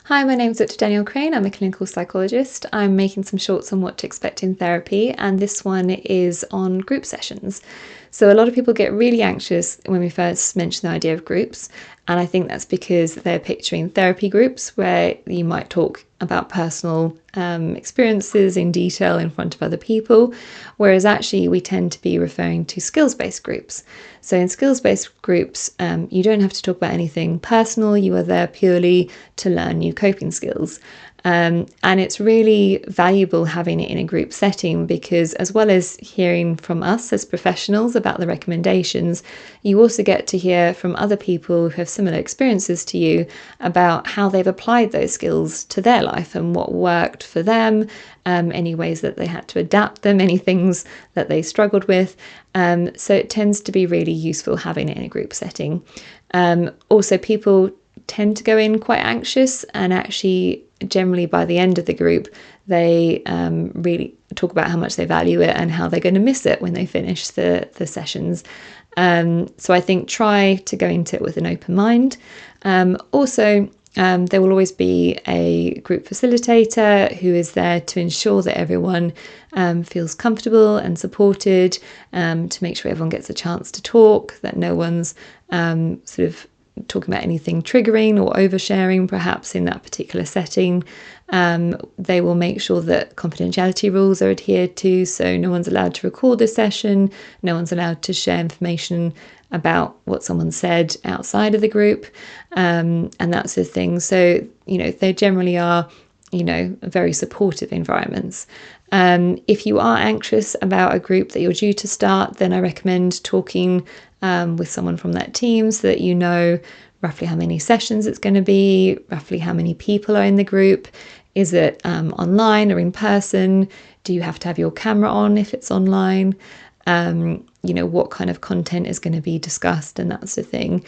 Hi, my name's Dr. Danielle Crane. I'm a clinical psychologist. I'm making some shorts on what to expect in therapy, and this one is on group sessions. So, a lot of people get really anxious when we first mention the idea of groups, and I think that's because they're picturing therapy groups where you might talk about personal experiences in detail in front of other people, whereas actually we tend to be referring to skills-based groups. So in skills-based groups, you don't have to talk about anything personal. You are there purely to learn new coping skills. And it's really valuable having it in a group setting because, as well as hearing from us as professionals about the recommendations, you also get to hear from other people who have similar experiences to you about how they've applied those skills to their life and what worked for them, any ways that they had to adapt them, any things that they struggled with. So it tends to be really useful having it in a group setting. Also, people tend to go in quite anxious, and actually generally by the end of the group they really talk about how much they value it and how they're going to miss it when they finish the sessions. So I think try to go into it with an open mind. Also, there will always be a group facilitator who is there to ensure that everyone feels comfortable and supported, to make sure everyone gets a chance to talk, that no one's sort of talking about anything triggering or oversharing perhaps in that particular setting. They will make sure that confidentiality rules are adhered to, so no one's allowed to record a session, no one's allowed to share information about what someone said outside of the group, and that sort of thing. So, they generally are, very supportive environments. If you are anxious about a group that you're due to start, then I recommend talking with someone from that team so that you know roughly how many sessions it's going to be, roughly how many people are in the group. Is it online or in person? Do you have to have your camera on if it's online? What kind of content is going to be discussed and that sort of thing.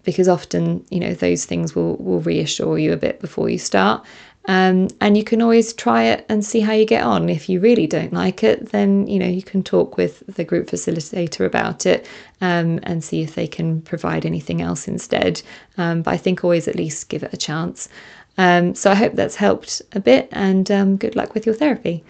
Because often, those things will reassure you a bit before you start. And you can always try it and see how you get on. If you really don't like it, then you can talk with the group facilitator about it, and see if they can provide anything else instead. But I think always at least give it a chance. So I hope that's helped a bit, and good luck with your therapy.